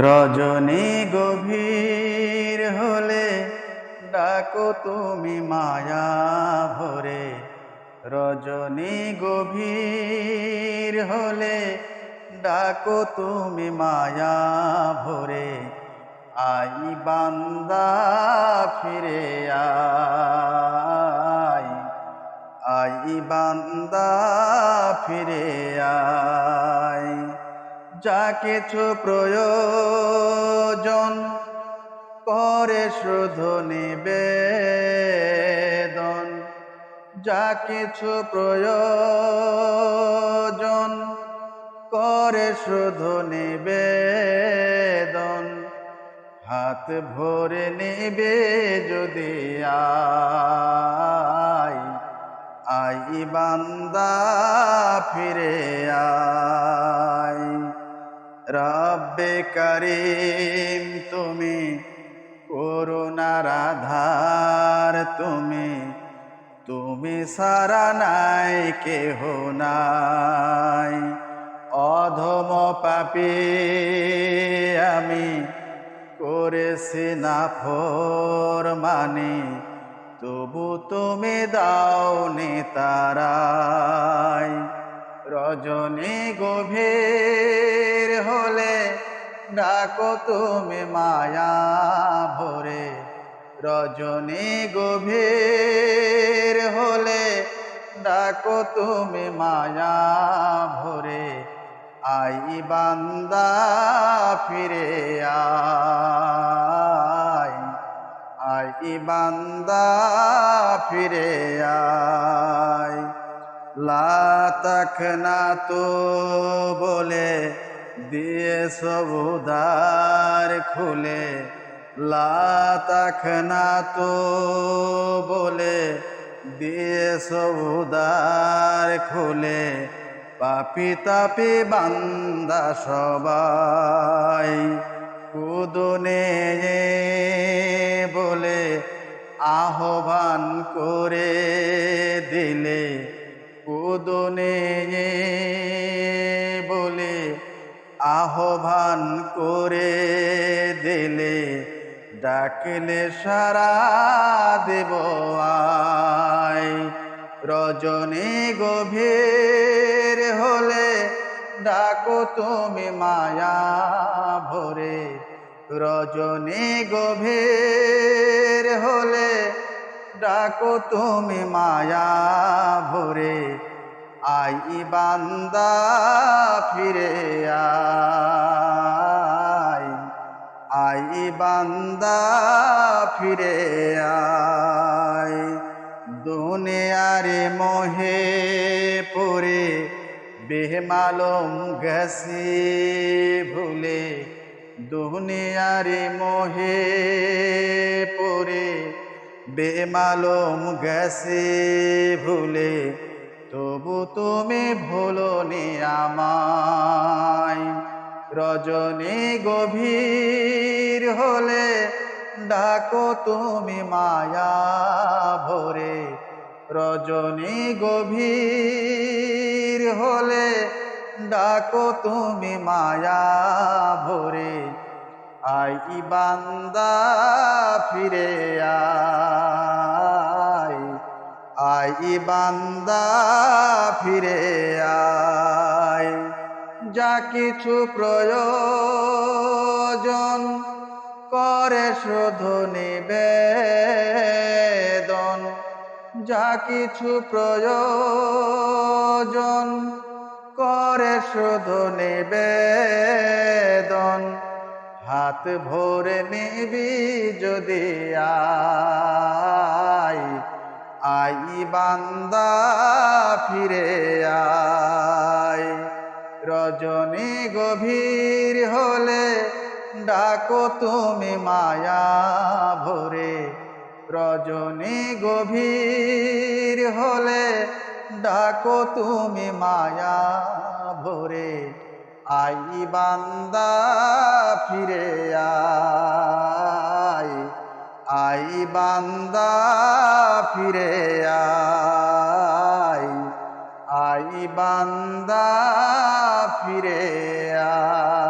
রজনী গভীর হলে ডাকো তুমি মায়া ভরে। রজনী গভীর হলে ডাকো তুমি মায়া ভরে। আই বান্দা ফিরে আই, আই বান্দা ফিরে আই। যা কিছু প্রয়োজন করে শুধু নিবেদন। যা কিছু প্রয়োজন করে শুধু নিবেদন। হাত ভরে নিবে যদি আই, আই বান্দা ফিরে আই। রব্বে করিম তুমি করুণার আধার, তুমি সারা নাই কেহ নাই। অধম পাপী আমি করেছি নাফরমানি, তবু তুমি দাওনি তারাই। রজনী গভীর হলে ডাকো তুমি মায়া ভরে। রজনী গভীর হলে ডাকো তুমি মায়া ভরে। আই বান্দা ফিরে আই, আই বান্দা ফিরে আই। লা তাকনা তো বলে দিয়ে সব উদার খুলে। লা তাকনা তো বলে দিয়ে সব উদার খুলে। পাপি তাপি বান্দা সবাই কুদনে বলে আহ্বান করে দিলে। কুদনে বলে আহ্বান করে দিলে। ডাকলে সারা দেব আই। রজনী গভীর হলে ডাকো তুমি মায়া ভরে। রজনী গভীর হলে ডাকো তুমি মায়া ভরে। আই বান্দা ফিরে আই, আই বান্দা ফিরে আই। দুনিয়ার মোহে পড়ে বেমালুম গেছি ভুলে। দুনিয়ার মোহে পড়ে বেমালুম গেছি ভুলে। তবু তুমি ভুলোনি আমায়। রজনী গভীর হলে ডাকো তুমি মায়া ভরে। রজনী গভীর হলে ডাকো তুমি মায়া ভরে। আই বান্দা ফিরে আই, আই বান্দা ফিরে আই। যা কিছু প্রয়োজন করে শুধু নিবেদন। যা কিছু প্রয়োজন করে শুধু নিবেদন। হাত ভরে নিবি যদি আই, আই বান্দা ফিরে আই। রজনী গভীর হলে ডাকো তুমি মায়া ভরে। রজনী গভীর হলে ডাকো তুমি মায়া ভরে। আই বান্দা ফিরে আই, আই বান্দা ফিরে আই, আই বান্দা ফিরে আই।